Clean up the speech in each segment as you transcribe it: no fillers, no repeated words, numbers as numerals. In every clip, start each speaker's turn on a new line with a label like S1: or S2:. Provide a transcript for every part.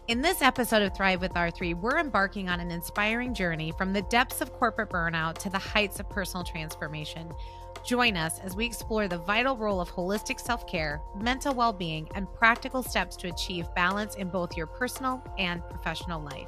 S1: In this episode of Thrive with R3, we're embarking on an inspiring journey from the depths of corporate burnout to the heights of personal transformation. Join us as we explore the vital role of holistic self-care, mental well-being, and practical steps to achieve balance in both your personal and professional life.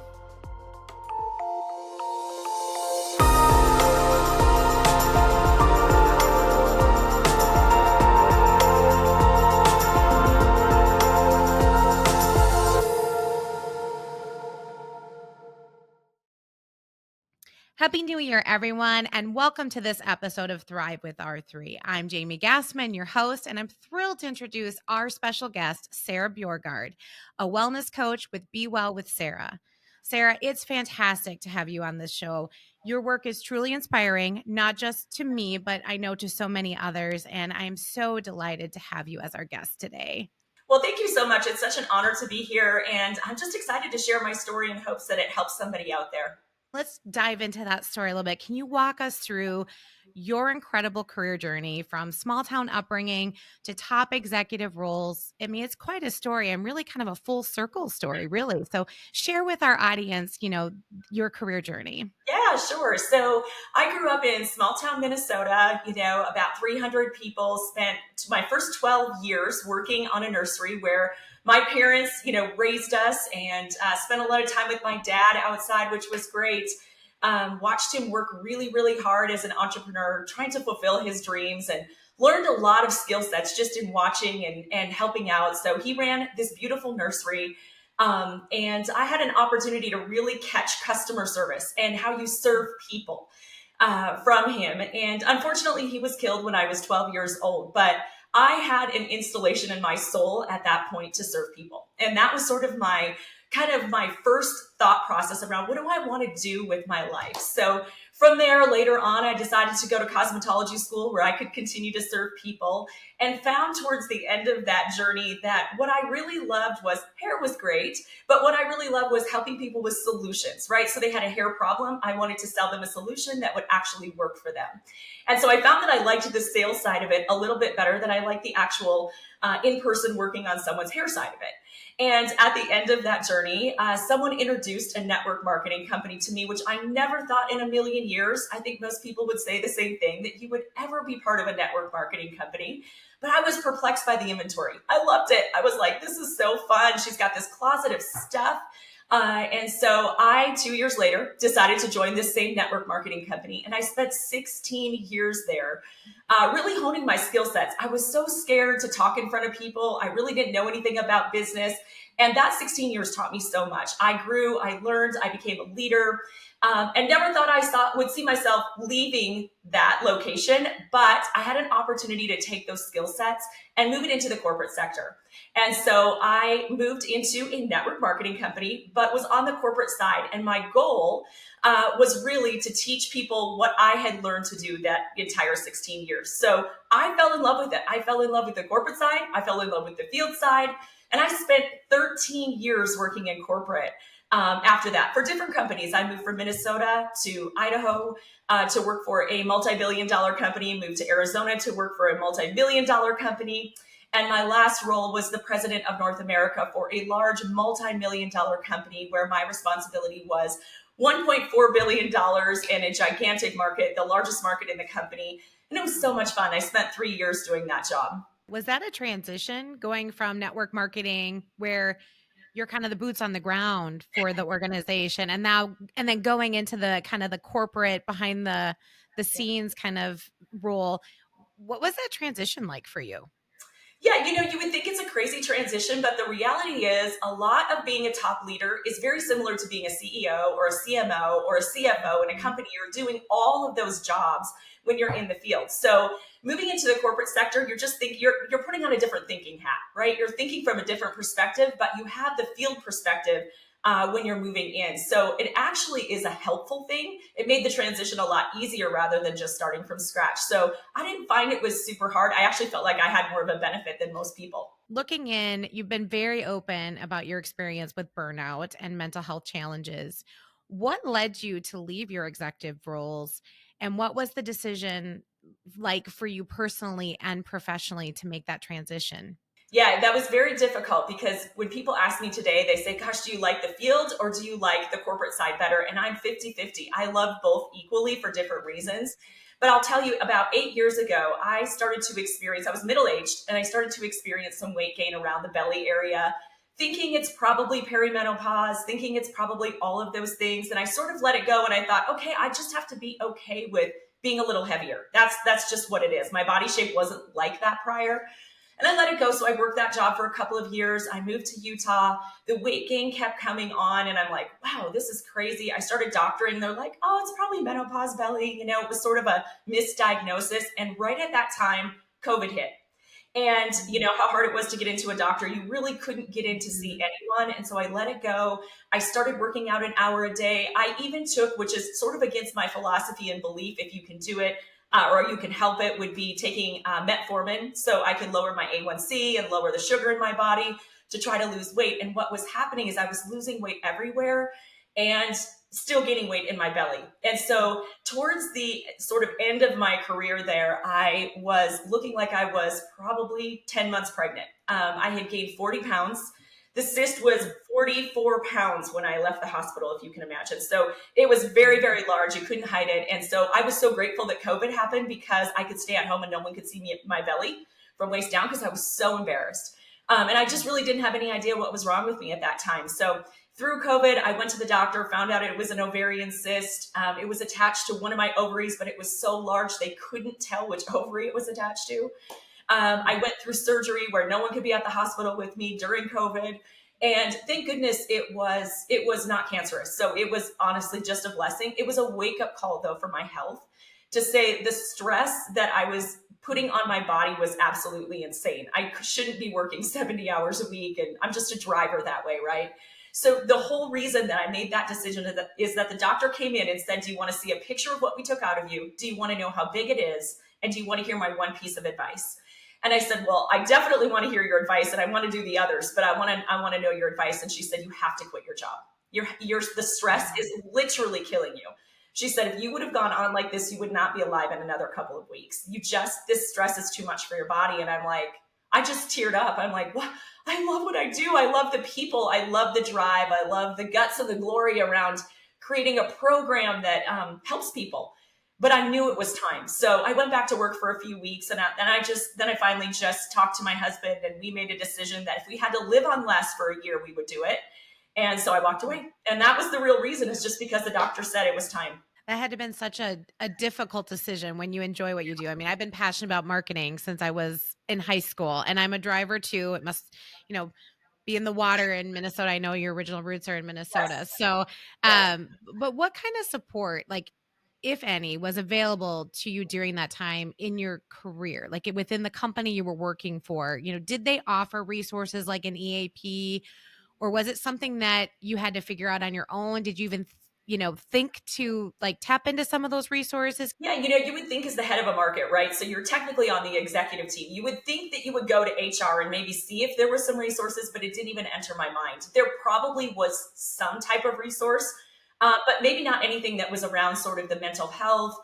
S1: Happy New Year, everyone, and welcome to this episode of Thrive with R3. I'm Jamie Gassman, your host, and I'm thrilled to introduce our special guest, Sarah Bjorgard, a wellness coach with Be Well with Sarah. Sarah, it's fantastic to have you on this show. Your work is truly inspiring, not just to me, but I know to so many others, and I'm so delighted to have you as our guest today.
S2: Well, thank you so much. It's such an honor to be here, and I'm just excited to share my story in hopes that it helps somebody out there.
S1: Let's dive into that story a little bit. Can you walk us through your incredible career journey from small town upbringing to top executive roles? I mean, it's quite a story and really kind of a full circle story, really. So share with our audience, your career journey.
S2: Yeah, sure. So I grew up in small town Minnesota, about 300 people, spent my first 12 years working on a nursery where my parents, raised us, and spent a lot of time with my dad outside, which was great. Watched him work really, really hard as an entrepreneur, trying to fulfill his dreams, and learned a lot of skill sets just in watching and helping out. So he ran this beautiful nursery. And I had an opportunity to really catch customer service and how you serve people from him. And unfortunately, he was killed when I was 12 years old. But I had an installation in my soul at that point to serve people. And that was sort of my first thought process around what do I want to do with my life. So from there, later on, I decided to go to cosmetology school where I could continue to serve people, and found towards the end of that journey that what I really loved was hair was great, but what I really loved was helping people with solutions, right? So they had a hair problem. I wanted to sell them a solution that would actually work for them. And so I found that I liked the sales side of it a little bit better than I liked the actual in-person working on someone's hair side of it. And at the end of that journey, someone introduced a network marketing company to me, which I never thought in a million years. I think most people would say the same thing, that you would ever be part of a network marketing company. But I was perplexed by the inventory. I loved it. I was like, this is so fun. She's got this closet of stuff. And so I, 2 years later, decided to join this same network marketing company. And I spent 16 years there, really honing my skill sets. I was so scared to talk in front of people. I really didn't know anything about business. And that 16 years taught me so much. I grew, I learned, I became a leader, and never thought I would see myself leaving that location. But I had an opportunity to take those skill sets and move it into the corporate sector. And so I moved into a network marketing company, but was on the corporate side. And my goal was really to teach people what I had learned to do that entire 16 years. So I fell in love with it. I fell in love with the corporate side. I fell in love with the field side. And I spent 13 years working in corporate. After that, for different companies. I moved from Minnesota to Idaho to work for a multi-billion-dollar company, moved to Arizona to work for a multi-billion-dollar company. And my last role was the president of North America for a large multi-million-dollar company where my responsibility was $1.4 billion in a gigantic market, the largest market in the company. And it was so much fun. I spent 3 years doing that job.
S1: Was that a transition going from network marketing where you're kind of the boots on the ground for the organization and then going into the kind of the corporate behind the scenes kind of role? What was that transition like for you?
S2: Yeah, you would think it's a crazy transition, but the reality is a lot of being a top leader is very similar to being a CEO or a CMO or a CFO in a company. You're doing all of those jobs when you're in the field. So moving into the corporate sector, you're putting on a different thinking hat, right? You're thinking from a different perspective, but you have the field perspective when you're moving in. So it actually is a helpful thing. It made the transition a lot easier rather than just starting from scratch. So I didn't find it was super hard. I actually felt like I had more of a benefit than most people.
S1: Looking in, you've been very open about your experience with burnout and mental health challenges. What led you to leave your executive roles, and what was the decision like for you personally and professionally to make that transition?
S2: Yeah, that was very difficult because when people ask me today, they say, gosh, do you like the field or do you like the corporate side better? And I'm 50-50. I love both equally for different reasons. But I'll tell you, about 8 years ago, I started to experience, I was middle aged, and I started to experience some weight gain around the belly area, thinking it's probably perimenopause, thinking it's probably all of those things. And I sort of let it go and I thought, okay, I just have to be okay with being a little heavier. That's just what it is. My body shape wasn't like that prior. And I let it go. So I worked that job for a couple of years. I moved to Utah. The weight gain kept coming on. And I'm like, wow, this is crazy. I started doctoring. They're like, oh, it's probably menopause belly. You know, it was sort of a misdiagnosis. And right at that time, COVID hit. And you know how hard it was to get into a doctor. You really couldn't get in to see anyone. And so I let it go. I started working out an hour a day. I even took, which is sort of against my philosophy and belief, if you can do it, or you can help it, would be taking metformin so I can lower my A1C and lower the sugar in my body to try to lose weight. And what was happening is I was losing weight everywhere and still gaining weight in my belly. And so towards the sort of end of my career there, I was looking like I was probably 10 months pregnant. I had gained 40 pounds. The cyst was 44 pounds when I left the hospital, if you can imagine. So it was very, very large. You couldn't hide it. And so I was so grateful that COVID happened because I could stay at home and no one could see me, my belly from waist down, because I was so embarrassed. And I just really didn't have any idea what was wrong with me at that time. So through COVID, I went to the doctor, found out it was an ovarian cyst. It was attached to one of my ovaries, but it was so large they couldn't tell which ovary it was attached to. I went through surgery where no one could be at the hospital with me during COVID. And thank goodness it was not cancerous. So it was honestly just a blessing. It was a wake-up call, though, for my health, to say the stress that I was putting on my body was absolutely insane. I shouldn't be working 70 hours a week, and I'm just a driver that way, right? So the whole reason that I made that decision is that the doctor came in and said, do you want to see a picture of what we took out of you? Do you want to know how big it is? And do you want to hear my one piece of advice? And I said, well, I definitely want to hear your advice and I want to do the others, but I want to know your advice. And she said, you have to quit your job. The stress is literally killing you. She said, if you would have gone on like this, you would not be alive in another couple of weeks. This stress is too much for your body. And I'm like, I just teared up. I'm like, what? I love what I do. I love the people. I love the drive. I love the guts and the glory around creating a program that helps people. But I knew it was time. So I went back to work for a few weeks and then I finally just talked to my husband and we made a decision that if we had to live on less for a year, we would do it. And so I walked away. And that was the real reason, is just because the doctor said it was time.
S1: That had to have been such a difficult decision when you enjoy what you do. I mean, I've been passionate about marketing since I was in high school, and I'm a driver too. It must, you know, be in the water in Minnesota. I know your original roots are in Minnesota.
S2: Yes.
S1: So,
S2: Yes.
S1: but what kind of support, like, if any, was available to you during that time in your career, like within the company you were working for? You know, did they offer resources like an EAP, or was it something that you had to figure out on your own? Did you even, think to like tap into some of those resources?
S2: Yeah, you would think as the head of a market, right? So you're technically on the executive team. You would think that you would go to HR and maybe see if there were some resources, but it didn't even enter my mind. There probably was some type of resource, but maybe not anything that was around sort of the mental health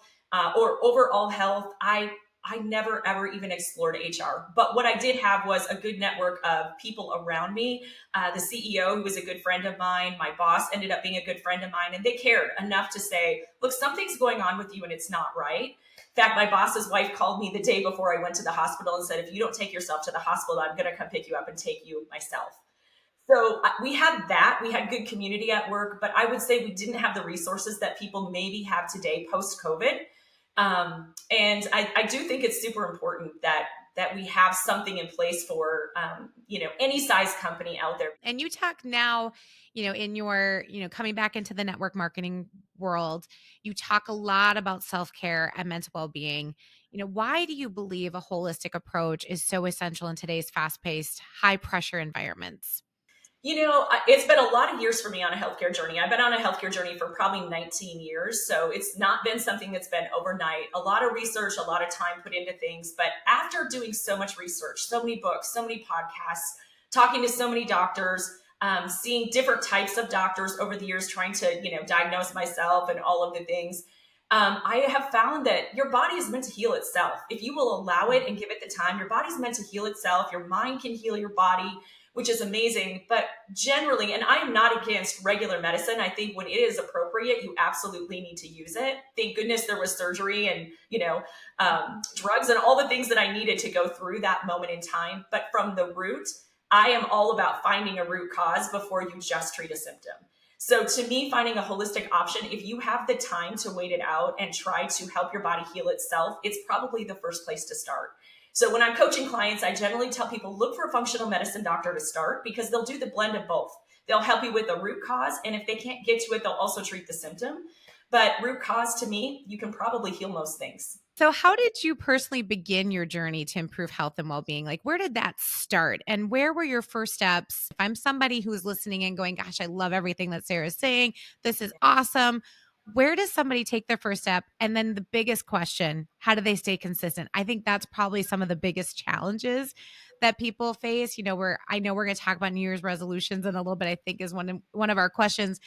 S2: or overall health. I never ever even explored HR. But what I did have was a good network of people around me. The CEO, who was a good friend of mine, my boss ended up being a good friend of mine, and they cared enough to say, look, something's going on with you and it's not right. In fact, my boss's wife called me the day before I went to the hospital and said, if you don't take yourself to the hospital, I'm going to come pick you up and take you myself. So we had that. We had good community at work, but I would say we didn't have the resources that people maybe have today post-COVID. And I do think it's super important that we have something in place for, any size company out there.
S1: And you talk now, in your, coming back into the network marketing world, you talk a lot about self-care and mental well-being. Why do you believe a holistic approach is so essential in today's fast-paced, high-pressure environments?
S2: It's been a lot of years for me on a healthcare journey. I've been on a healthcare journey for probably 19 years. So it's not been something that's been overnight. A lot of research, a lot of time put into things. But after doing so much research, so many books, so many podcasts, talking to so many doctors, seeing different types of doctors over the years, trying to, diagnose myself and all of the things, I have found that your body is meant to heal itself. If you will allow it and give it the time, your body's meant to heal itself. Your mind can heal your body, which is amazing. But generally, and I am not against regular medicine. I think when it is appropriate, you absolutely need to use it. Thank goodness there was surgery and, drugs and all the things that I needed to go through that moment in time. But from the root, I am all about finding a root cause before you just treat a symptom. So to me, finding a holistic option, if you have the time to wait it out and try to help your body heal itself, it's probably the first place to start. So when I'm coaching clients, I generally tell people, look for a functional medicine doctor to start because they'll do the blend of both. They'll help you with the root cause. And if they can't get to it, they'll also treat the symptom. But root cause, to me, you can probably heal most things.
S1: So, how did you personally begin your journey to improve health and well being? Like, where did that start? And where were your first steps? If I'm somebody who's listening and going, gosh, I love everything that Sarah's saying, this is awesome. Where does somebody take their first step? And then the biggest question, how do they stay consistent? I think that's probably some of the biggest challenges that people face. I know we're going to talk about New Year's resolutions in a little bit, I think is one of our questions.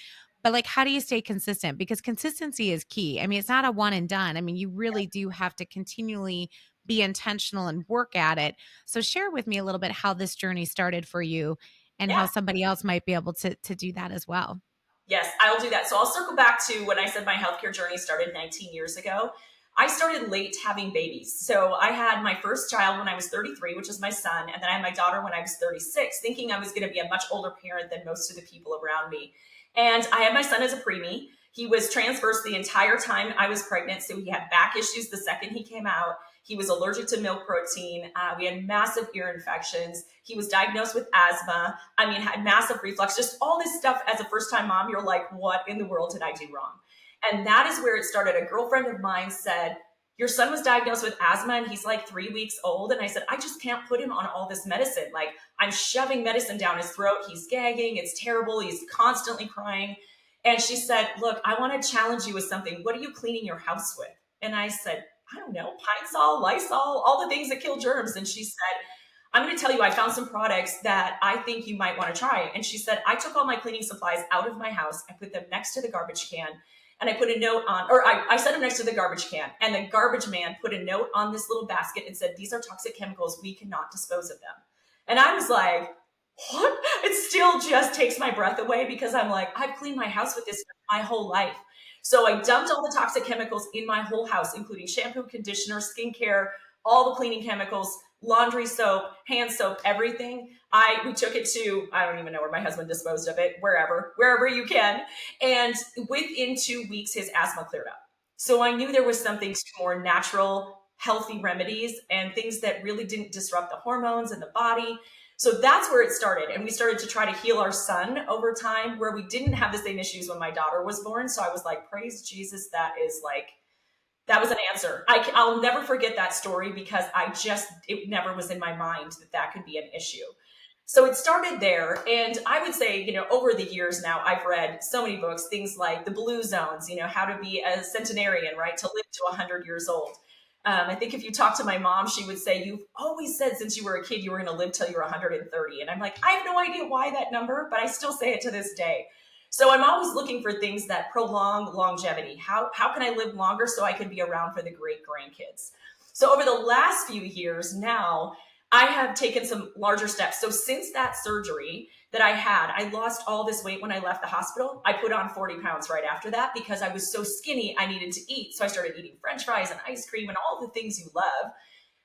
S1: But like, how do you stay consistent? Because consistency is key. I mean, it's not a one and done. I mean, you really do have to continually be intentional and work at it. So share with me a little bit how this journey started for you and how
S2: Yeah.
S1: somebody else might be able to do that as well.
S2: Yes, I'll do that. So I'll circle back to when I said my healthcare journey started 19 years ago. I started late having babies. So I had my first child when I was 33, which is my son. And then I had my daughter when I was 36, thinking I was going to be a much older parent than most of the people around me. And I had my son as a preemie. He was transverse the entire time I was pregnant. So he had back issues the second he came out. He was allergic to milk protein. We had massive ear infections. He was diagnosed with asthma. I mean, had massive reflux, just all this stuff. As a first time mom, you're like, what in the world did I do wrong? And that is where it started. A girlfriend of mine said, your son was diagnosed with asthma and he's like 3 weeks old. And I said, I just can't put him on all this medicine. Like, I'm shoving medicine down his throat. He's gagging. It's terrible. He's constantly crying. And she said, look, I want to challenge you with something. What are you cleaning your house with? And I said, I don't know, Pine Sol, Lysol, all the things that kill germs. And she said, I'm going to tell you, I found some products that I think you might want to try. And she said, I took all my cleaning supplies out of my house. I put them next to the garbage can. And I put a note on, or I set them next to the garbage can. And the garbage man put a note on this little basket and said, these are toxic chemicals. We cannot dispose of them. And I was like, what? It still just takes my breath away because I'm like, I've cleaned my house with this my whole life. So I dumped all the toxic chemicals in my whole house, including shampoo, conditioner, skincare, all the cleaning chemicals, laundry soap, hand soap, everything. We took it to, I don't even know where my husband disposed of it, wherever you can. And within 2 weeks, his asthma cleared up. So I knew there was something to more natural, healthy remedies and things that really didn't disrupt the hormones in the body. So that's where it started. And we started to try to heal our son over time, where we didn't have the same issues when my daughter was born. So I was like, praise Jesus, that was an answer. I'll never forget that story because it never was in my mind that could be an issue. So it started there. And I would say, over the years now, I've read so many books, things like The Blue Zones, how to be a centenarian, right? To live to 100 years old. I think if you talk to my mom, she would say, you've always said since you were a kid, you were going to live till you're 130. And I'm like, I have no idea why that number, but I still say it to this day. So I'm always looking for things that prolong longevity. How can I live longer so I can be around for the great grandkids? So over the last few years now, I have taken some larger steps. So since that surgery that I had, I lost all this weight when I left the hospital. I put on 40 pounds right after that because I was so skinny, I needed to eat. So I started eating French fries and ice cream and all the things you love.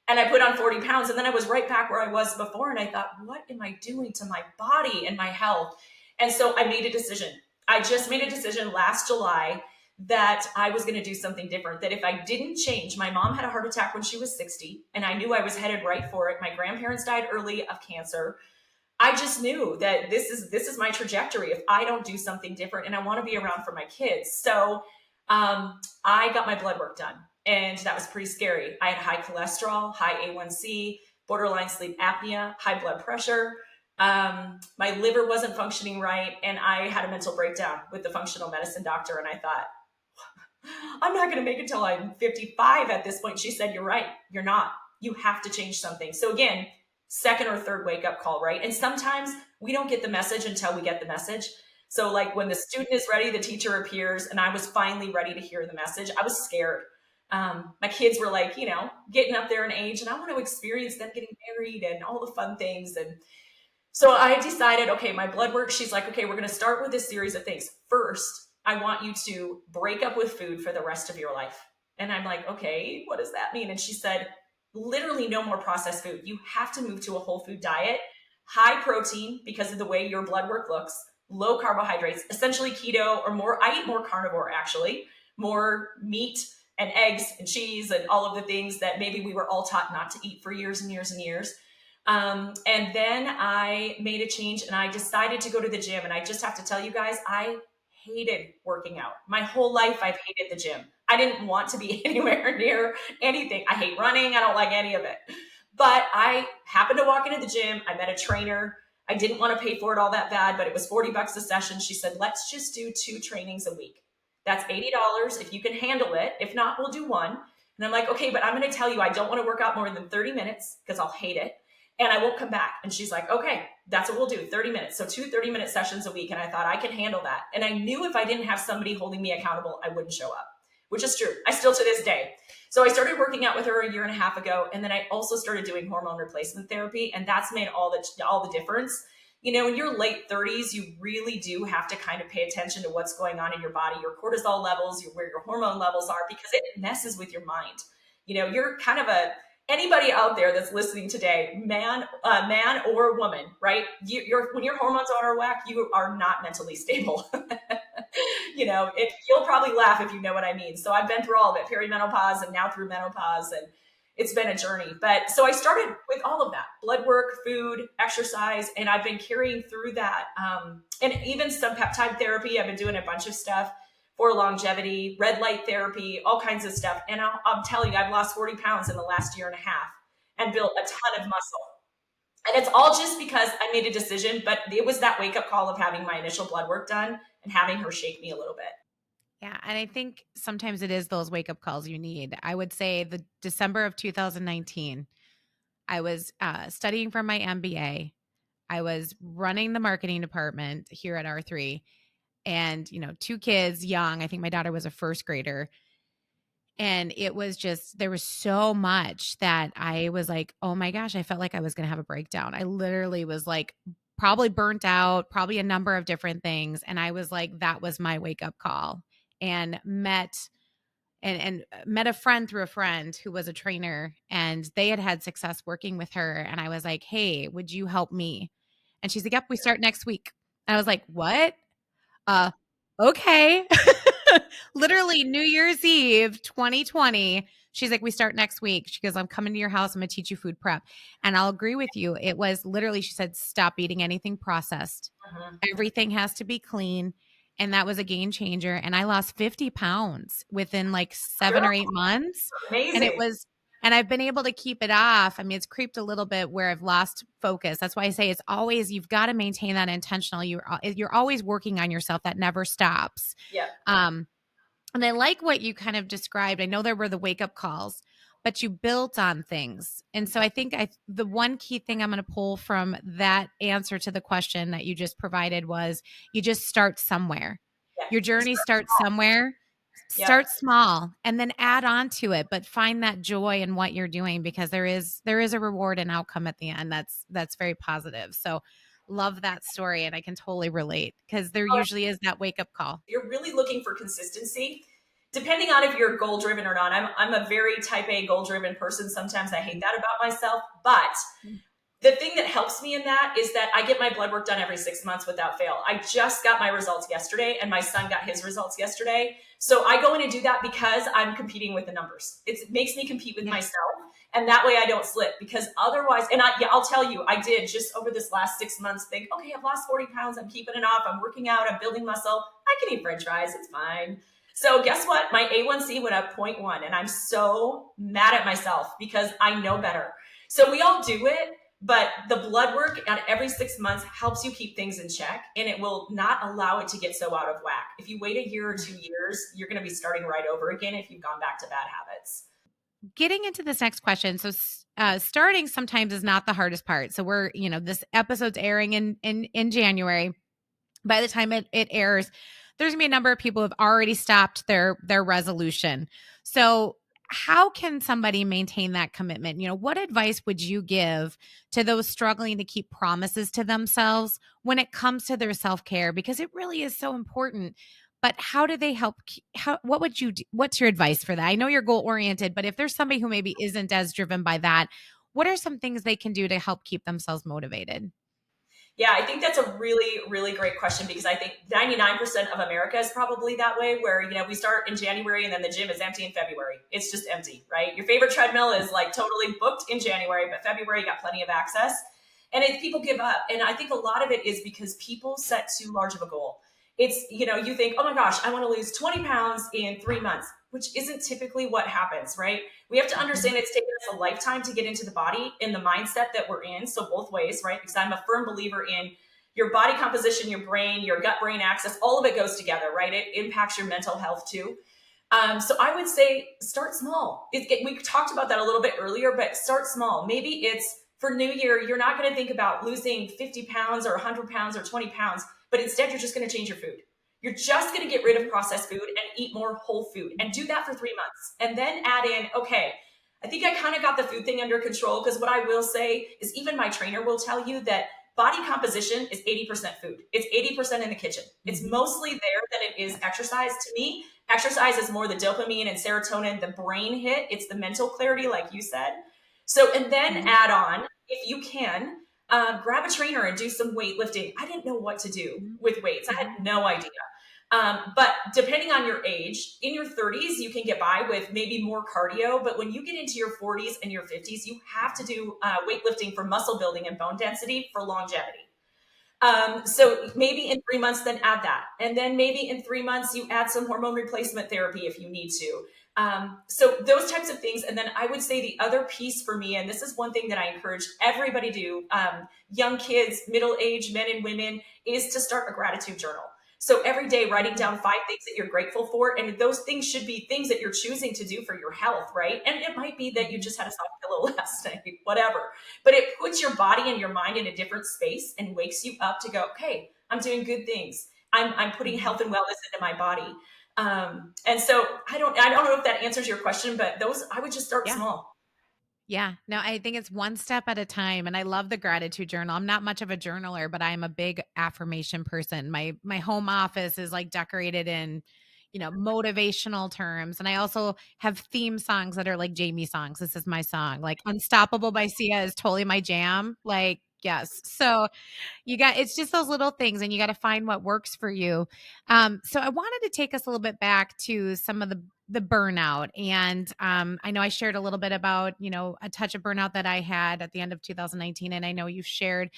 S2: And I put on 40 pounds and then I was right back where I was before. And I thought, what am I doing to my body and my health? And so I made a decision. I just made a decision last July that I was going to do something different, that if I didn't change, my mom had a heart attack when she was 60, and I knew I was headed right for it. My grandparents died early of cancer. I just knew that this is my trajectory if I don't do something different, and I want to be around for my kids. So I got my blood work done, and that was pretty scary. I had high cholesterol, high A1C, borderline sleep apnea, high blood pressure. My liver wasn't functioning right, and I had a mental breakdown with the functional medicine doctor, and I thought, I'm not going to make it till I'm 55 at this point. She said, you're right. You're not. You have to change something. So again, second or third wake up call, right? And sometimes we don't get the message until we get the message. So like when the student is ready, the teacher appears, and I was finally ready to hear the message. I was scared. My kids were like, getting up there in age, and I want to experience them getting married and all the fun things. And so I decided, okay, my blood work, she's like, okay, we're going to start with this series of things. First, I want you to break up with food for the rest of your life. And I'm like, okay, what does that mean? And she said, literally no more processed food. You have to move to a whole food diet, high protein because of the way your blood work looks, low carbohydrates, essentially keto or more. I eat more carnivore actually, more meat and eggs and cheese and all of the things that maybe we were all taught not to eat for years and years and years. And then I made a change and I decided to go to the gym. And I just have to tell you guys, I hated working out. My whole life, I've hated the gym. I didn't want to be anywhere near anything. I hate running. I don't like any of it. But I happened to walk into the gym. I met a trainer. I didn't want to pay for it all that bad, but it was $40 a session. She said, let's just do 2 trainings a week. That's $80 if you can handle it. If not, we'll do one. And I'm like, okay, but I'm going to tell you, I don't want to work out more than 30 minutes because I'll hate it. And I won't come back. And she's like, okay, that's what we'll do, 30 minutes. So 2 30-minute sessions a week. And I thought I can handle that. And I knew if I didn't have somebody holding me accountable, I wouldn't show up, which is true. I still to this day. So I started working out with her a year and a half ago. And then I also started doing hormone replacement therapy. And that's made all the difference. In your late 30s, you really do have to kind of pay attention to what's going on in your body, your cortisol levels, where your hormone levels are, because it messes with your mind. You're kind of anybody out there that's listening today, man or woman, right? When your hormones are out of whack, you are not mentally stable. You'll probably laugh if you know what I mean. So I've been through all of it, perimenopause and now through menopause, and it's been a journey. But so I started with all of that: blood work, food, exercise, and I've been carrying through that. And even some peptide therapy. I've been doing a bunch of stuff for longevity, red light therapy, all kinds of stuff. And I'm telling you, I've lost 40 pounds in the last year and a half and built a ton of muscle. And it's all just because I made a decision, but it was that wake up call of having my initial blood work done and having her shake me a little bit.
S1: Yeah. And I think sometimes it is those wake up calls you need. I would say the December of 2019, I was studying for my MBA. I was running the marketing department here at R3, and, 2 kids young. I think my daughter was a first grader. And it was just, there was so much that I was like, oh my gosh, I felt like I was going to have a breakdown. I literally was like, probably burnt out, probably a number of different things. And I was like, that was my wake up call. And met a friend through a friend who was a trainer, and they had success working with her. And I was like, hey, would you help me? And she's like, yep, we start next week. And I was like, what? Uh, okay. Literally New Year's Eve 2020. She's like, we start next week. She goes, I'm coming to your house. I'm going to teach you food prep. And I'll agree with you. It was literally, she said, stop eating anything processed. Everything has to be clean. And that was a game changer. And I lost 50 pounds within like 7 or 8 months.
S2: Amazing.
S1: And I've been able to keep it off. I mean, it's creeped a little bit where I've lost focus. That's why I say it's always, you've got to maintain that intentional. You're always working on yourself. That never stops.
S2: Yeah.
S1: And I like what you kind of described. I know there were the wake up calls, but you built on things. And so I think the one key thing I'm going to pull from that answer to the question that you just provided was you just start somewhere.
S2: Yeah.
S1: Your journey starts somewhere. Start small and then add on to it, but find that joy in what you're doing, because there is a reward and outcome at the end that's very positive. So love that story, and I can totally relate, because there usually is that wake up call.
S2: You're really looking for consistency, depending on if you're goal driven or not. I'm a very type A goal driven person. Sometimes I hate that about myself, but the thing that helps me in that is that I get my blood work done every 6 months without fail. I just got my results yesterday, and my son got his results yesterday. So I go in and do that because I'm competing with the numbers. It makes me compete with myself. And that way I don't slip, because otherwise, and I'll tell you, I did just over this last 6 months think, okay, I've lost 40 pounds. I'm keeping it off. I'm working out. I'm building muscle. I can eat French fries. It's fine. So guess what? My A1C went up 0.1, and I'm so mad at myself because I know better. So we all do it, but the blood work at every 6 months helps you keep things in check, and it will not allow it to get so out of whack. If you wait a year or 2 years, you're going to be starting right over again if you've gone back to bad habits.
S1: Getting into this next question. So starting sometimes is not the hardest part. So we're, this episode's airing in January. by the time it airs, there's gonna be a number of people who have already stopped their resolution. So how can somebody maintain that commitment? What advice would you give to those struggling to keep promises to themselves when it comes to their self-care? Because it really is so important. But how do they help? What would you do? What's your advice for that? I know you're goal oriented, but if there's somebody who maybe isn't as driven by that, what are some things they can do to help keep themselves motivated?
S2: Yeah, I think that's a really, really great question because I think 99% of America is probably that way where, we start in January and then the gym is empty in February. It's just empty, right? Your favorite treadmill is like totally booked in January, but February you got plenty of access. And people give up. And I think a lot of it is because people set too large of a goal. It's, you think, oh my gosh, I want to lose 20 pounds in 3 months, which isn't typically what happens, right? We have to understand it's taken us a lifetime to get into the body in the mindset that we're in. So both ways, right? Because I'm a firm believer in your body composition, your brain, your gut brain axis, all of it goes together, right? It impacts your mental health too. So I would say start small. We talked about that a little bit earlier, but start small. Maybe it's for New Year, you're not going to think about losing 50 pounds or 100 pounds or 20 pounds, but instead you're just going to change your food. You're just going to get rid of processed food and eat more whole food and do that for 3 months. And then add in, okay, I think I kind of got the food thing under control because what I will say is even my trainer will tell you that body composition is 80% food. It's 80% in the kitchen. It's mostly there than it is exercise. To me, exercise is more the dopamine and serotonin, the brain hit. It's the mental clarity, like you said. So, and then add on, if you can, grab a trainer and do some weightlifting. I didn't know what to do with weights. I had no idea. But depending on your age, in your 30s, you can get by with maybe more cardio. But when you get into your 40s and your 50s, you have to do weightlifting for muscle building and bone density for longevity. So maybe in 3 months, then add that. And then maybe in 3 months, you add some hormone replacement therapy if you need to. So those types of things. And then I would say the other piece for me, and this is one thing that I encourage everybody to do, young kids, middle-aged men and women, is to start a gratitude journal. So every day writing down 5 things that you're grateful for. And those things should be things that you're choosing to do for your health, right? And it might be that you just had a soft pillow last night, whatever. But it puts your body and your mind in a different space and wakes you up to go, okay, I'm doing good things. I'm putting health and wellness into my body. And so I don't know if that answers your question, but I would just start small.
S1: Yeah, no, I think it's one step at a time. And I love the gratitude journal. I'm not much of a journaler, but I'm a big affirmation person. My home office is like decorated in, motivational terms. And I also have theme songs that are like Jamie songs. This is my song. Like Unstoppable by Sia is totally my jam. Like, yes. So it's just those little things and you got to find what works for you. So I wanted to take us a little bit back to some of the burnout. And I know I shared a little bit about, a touch of burnout that I had at the end of 2019. And I know you've shared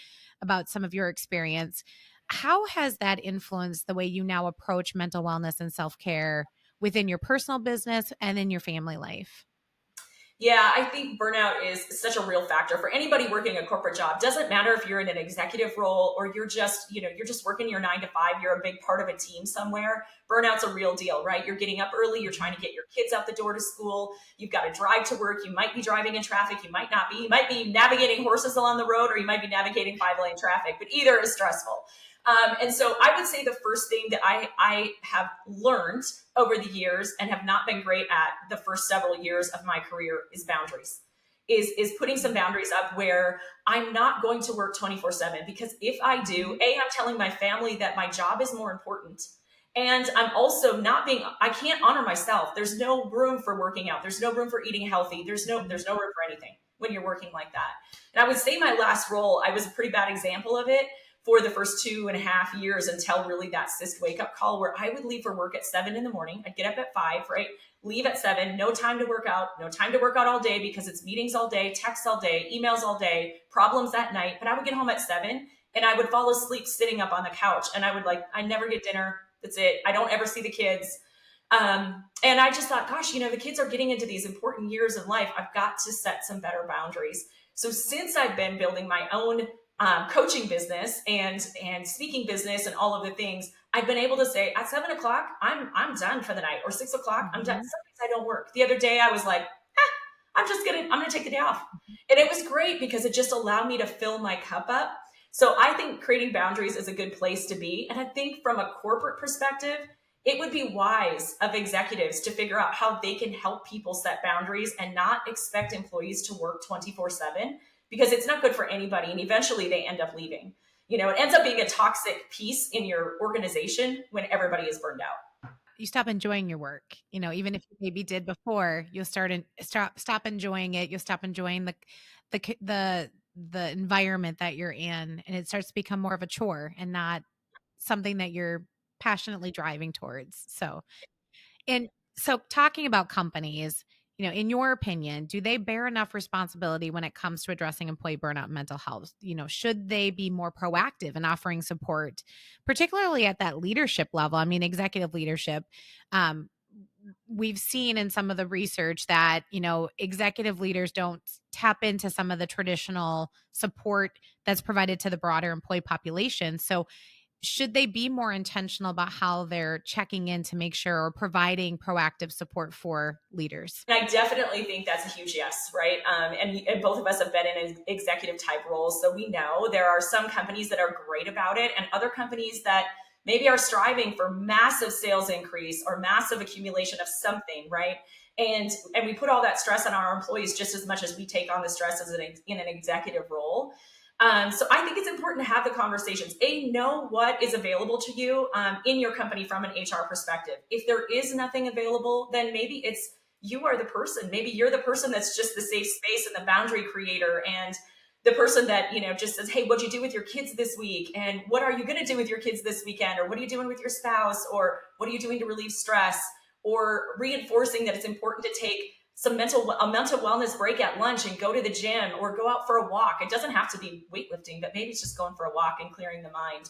S1: about some of your experience. How has that influenced the way you now approach mental wellness and self-care within your personal business and in your family life?
S2: Yeah, I think burnout is such a real factor for anybody working a corporate job. Doesn't matter if you're in an executive role or you're just, you're just working your 9 to 5, you're a big part of a team somewhere. Burnout's a real deal, right? You're getting up early, you're trying to get your kids out the door to school, you've got to drive to work, you might be driving in traffic, you might not be, you might be navigating horses along the road, or you might be navigating 5-lane traffic, but either is stressful. And so I would say the first thing that I have learned over the years and have not been great at the first several years of my career is boundaries. Is putting some boundaries up where I'm not going to work 24/7, because if I do, I'm telling my family that my job is more important. And I'm also I can't honor myself. There's no room for working out. There's no room for eating healthy. There's no room for anything when you're working like that. And I would say my last role, I was a pretty bad example of it for the first 2.5 years until really that cyst wake up call, where I would leave for work at 7 in the morning. I'd get up at 5, right? Leave at 7, no time to work out, no time to work out all day because it's meetings all day, texts all day, emails all day, problems at night. But I would get home at 7 and I would fall asleep sitting up on the couch. And I never get dinner. That's it. I don't ever see the kids. And I just thought, gosh, the kids are getting into these important years in life. I've got to set some better boundaries. So since I've been building my own coaching business and speaking business and all of the things, I've been able to say at 7 o'clock, I'm done for the night, or 6 o'clock, I'm done. Sometimes I don't work. The other day I was like, I'm going to take the day off. And it was great because it just allowed me to fill my cup up. So I think creating boundaries is a good place to be. And I think from a corporate perspective, it would be wise of executives to figure out how they can help people set boundaries and not expect employees to work 24/7, because it's not good for anybody. And eventually they end up leaving. It ends up being a toxic piece in your organization when everybody is burned out.
S1: You stop enjoying your work, even if you maybe did before, you'll stop enjoying it. You'll stop enjoying the environment that you're in, and it starts to become more of a chore and not something that you're passionately driving towards. And so talking about companies, in your opinion, do they bear enough responsibility when it comes to addressing employee burnout and mental health? Should they be more proactive in offering support, particularly at that leadership level? I mean, executive leadership. Um, we've seen in some of the research that, executive leaders don't tap into some of the traditional support that's provided to the broader employee population. So should they be more intentional about how they're checking in to make sure or providing proactive support for leaders?
S2: And I definitely think that's a huge yes, right? And both of us have been in executive type roles. So we know there are some companies that are great about it and other companies that maybe are striving for massive sales increase or massive accumulation of something, right? And we put all that stress on our employees just as much as we take on the stress in an executive role. So I think it's important to have the conversations. Know what is available to you in your company from an HR perspective. If there is nothing available, then maybe it's you are the person. Maybe you're the person that's just the safe space and the boundary creator and the person that, just says, hey, what'd you do with your kids this week? And what are you going to do with your kids this weekend? Or what are you doing with your spouse? Or what are you doing to relieve stress? Or reinforcing that it's important to take a mental wellness break at lunch and go to the gym or go out for a walk. It doesn't have to be weightlifting, but maybe it's just going for a walk and clearing the mind.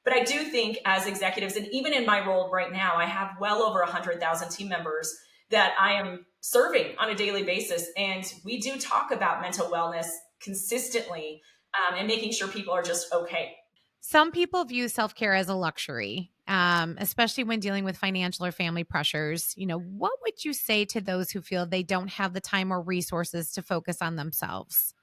S2: But I do think as executives, and even in my role right now, I have well over 100,000 team members that I am serving on a daily basis. And we do talk about mental wellness consistently and making sure people are just okay.
S1: Some people view self-care as a luxury, especially when dealing with financial or family pressures. What would you say to those who feel they don't have the time or resources to focus on themselves?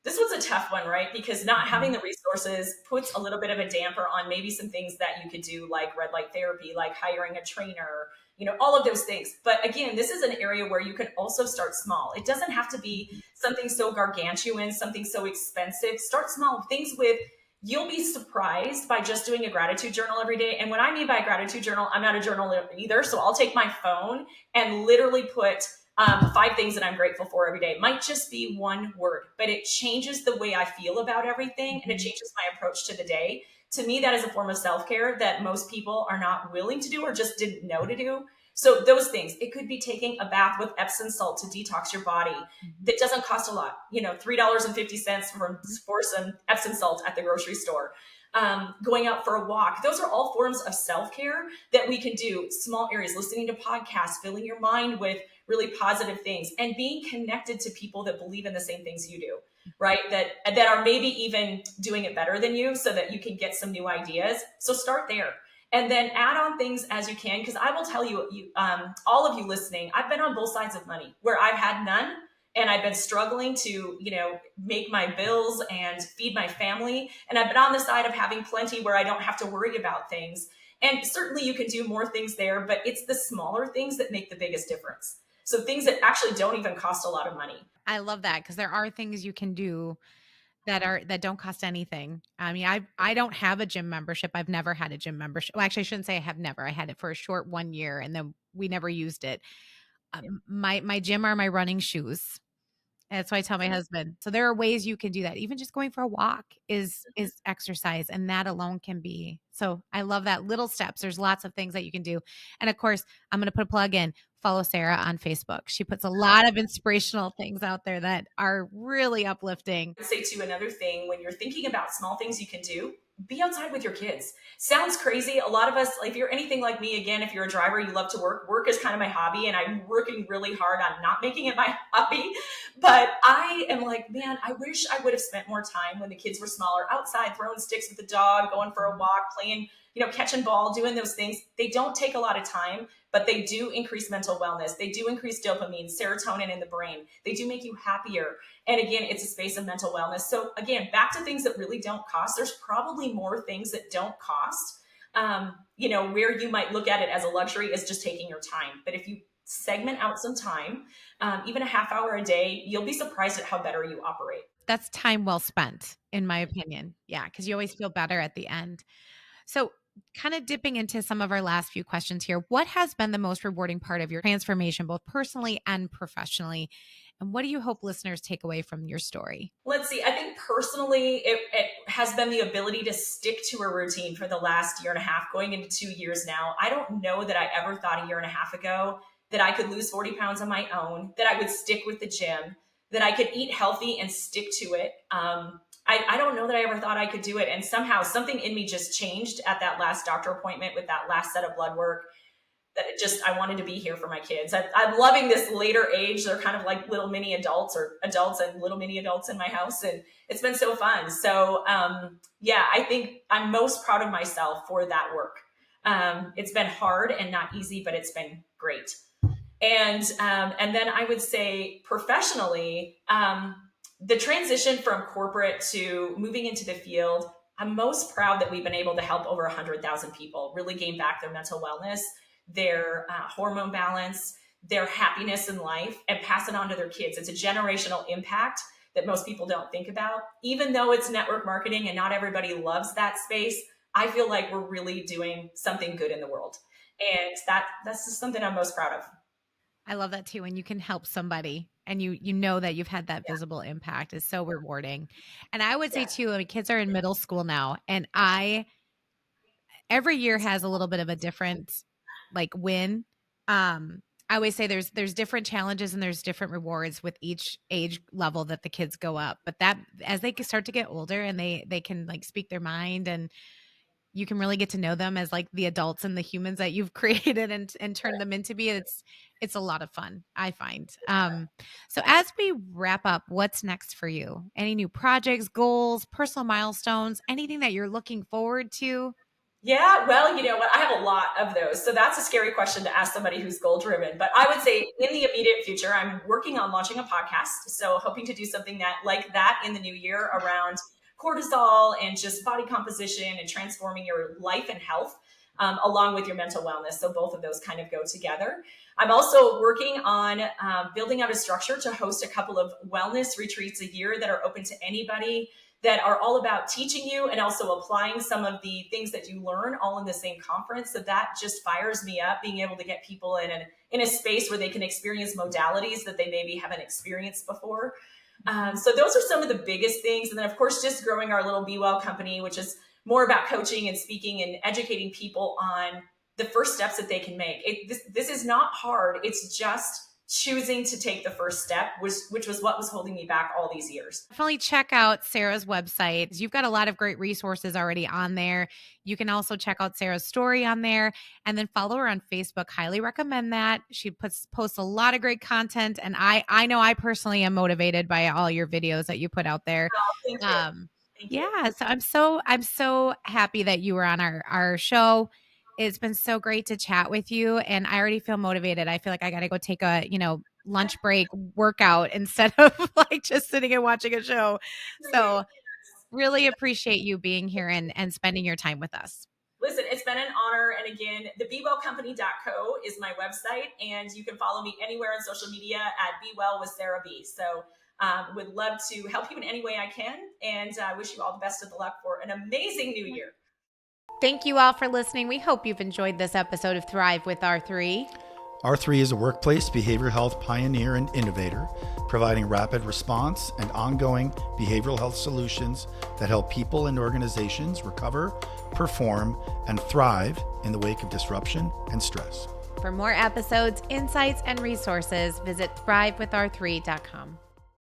S2: This was a tough one, right? Because not having the resources puts a little bit of a damper on maybe some things that you could do, like red light therapy, like hiring a trainer, all of those things. But again, this is an area where you can also start small. It doesn't have to be something so gargantuan, something so expensive. Start small. Things with you'll be surprised by just doing a gratitude journal every day. And what I mean by a gratitude journal, I'm not a journaler either. So I'll take my phone and literally put 5 things that I'm grateful for every day. It might just be one word, but it changes the way I feel about everything and it changes my approach to the day. To me, that is a form of self-care that most people are not willing to do or just didn't know to do. So those things, it could be taking a bath with Epsom salt to detox your body. That doesn't cost a lot, $3.50 for some Epsom salt at the grocery store. Going out for a walk. Those are all forms of self-care that we can do. Small areas, listening to podcasts, filling your mind with really positive things and being connected to people that believe in the same things you do, right? That are maybe even doing it better than you so that you can get some new ideas. So start there. And then add on things as you can, because I will tell you, all of you listening, I've been on both sides of money where I've had none and I've been struggling to, make my bills and feed my family. And I've been on the side of having plenty where I don't have to worry about things. And certainly you can do more things there, but it's the smaller things that make the biggest difference. So things that actually don't even cost a lot of money.
S1: I love that because there are things you can do that don't cost anything. I mean, I don't have a gym membership. I've never had a gym membership. Well, actually, I shouldn't say I have never. I had it for a short 1 year, and then we never used it. My gym are my running shoes. That's why I tell my husband. So there are ways you can do that. Even just going for a walk is exercise, and that alone can be. So I love that. Little steps. There's lots of things that you can do. And of course, I'm going to put a plug in. Follow Sarah on Facebook. She puts a lot of inspirational things out there that are really uplifting.
S2: I'd say too, another thing, when you're thinking about small things you can do, be outside with your kids. Sounds crazy. A lot of us, if you're anything like me, again, if you're a driver, you love to work. Work is kind of my hobby, and I'm working really hard on not making it my hobby. But I am like, man, I wish I would have spent more time when the kids were smaller outside, throwing sticks with the dog, going for a walk, playing, catch and ball, doing those things. They don't take a lot of time, but they do increase mental wellness. They do increase dopamine, serotonin in the brain. They do make you happier. And again, it's a space of mental wellness. So again, back to things that really don't cost. There's probably more things that don't cost. Where you might look at it as a luxury is just taking your time. But if you segment out some time, even a half hour a day, you'll be surprised at how better you operate.
S1: That's time well spent, in my opinion. Yeah, because you always feel better at the end. So, kind of dipping into some of our last few questions here, what has been the most rewarding part of your transformation, both personally and professionally? And what do you hope listeners take away from your story?
S2: Let's see. I think personally, it has been the ability to stick to a routine for the last year and a half, going into 2 years now. I don't know that I ever thought a year and a half ago that I could lose 40 pounds on my own, that I would stick with the gym, that I could eat healthy and stick to it. I don't know that I ever thought I could do it. And somehow something in me just changed at that last doctor appointment with that last set of blood work, that I wanted to be here for my kids. I'm loving this later age. They're kind of like little mini adults, or adults and little mini adults in my house. And it's been so fun. So I think I'm most proud of myself for that work. It's been hard and not easy, but it's been great. And then I would say professionally, the transition from corporate to moving into the field, I'm most proud that we've been able to help over 100,000 people really gain back their mental wellness, their hormone balance, their happiness in life, and pass it on to their kids. It's a generational impact that most people don't think about. Even though it's network marketing and not everybody loves that space, I feel like we're really doing something good in the world. And that's just something I'm most proud of.
S1: I love that too. When you can help somebody and you know that you've had that visible impact is so rewarding. And I would say too, I mean, kids are in middle school now, and every year has a little bit of a different win. I always say there's different challenges and there's different rewards with each age level that the kids go up. But that as they start to get older and they can speak their mind, and you can really get to know them as the adults and the humans that you've created and turned them into be. It's a lot of fun, I find. So as we wrap up, what's next for you? Any new projects, goals, personal milestones, anything that you're looking forward to?
S2: Yeah, well, you know what? I have a lot of those. So that's a scary question to ask somebody who's goal driven. But I would say in the immediate future, I'm working on launching a podcast. So hoping to do something like that in the new year around cortisol and just body composition and transforming your life and health, along with your mental wellness. So both of those kind of go together. I'm also working on building out a structure to host a couple of wellness retreats a year that are open to anybody, that are all about teaching you and also applying some of the things that you learn all in the same conference. So that just fires me up, being able to get people in a space where they can experience modalities that they maybe haven't experienced before. So those are some of the biggest things. And then, of course, just growing our little Be Well company, which is more about coaching and speaking and educating people on the first steps that they can make. This is not hard. It's just choosing to take the first step, which was what was holding me back all these years.
S1: Definitely check out Sarah's website. You've got a lot of great resources already on there. You can also check out Sarah's story on there, and then follow her on Facebook. Highly recommend that. She posts a lot of great content, and I know I personally am motivated by all your videos that you put out there.
S2: Oh, thank you. Thank you.
S1: Yeah, so I'm so happy that you were on our show. It's been so great to chat with you, and I already feel motivated. I feel like I got to go take a, lunch break workout instead of just sitting and watching a show. So really appreciate you being here and spending your time with us.
S2: Listen, it's been an honor. And again, the BeWellCompany.co is my website, and you can follow me anywhere on social media at Be Well with Sarah B. So would love to help you in any way I can, and wish you all the best of luck for an amazing new year.
S1: Thank you all for listening. We hope you've enjoyed this episode of Thrive with R3.
S3: R3 is a workplace behavioral health pioneer and innovator, providing rapid response and ongoing behavioral health solutions that help people and organizations recover, perform, and thrive in the wake of disruption and stress.
S1: For more episodes, insights, and resources, visit thrivewithr3.com.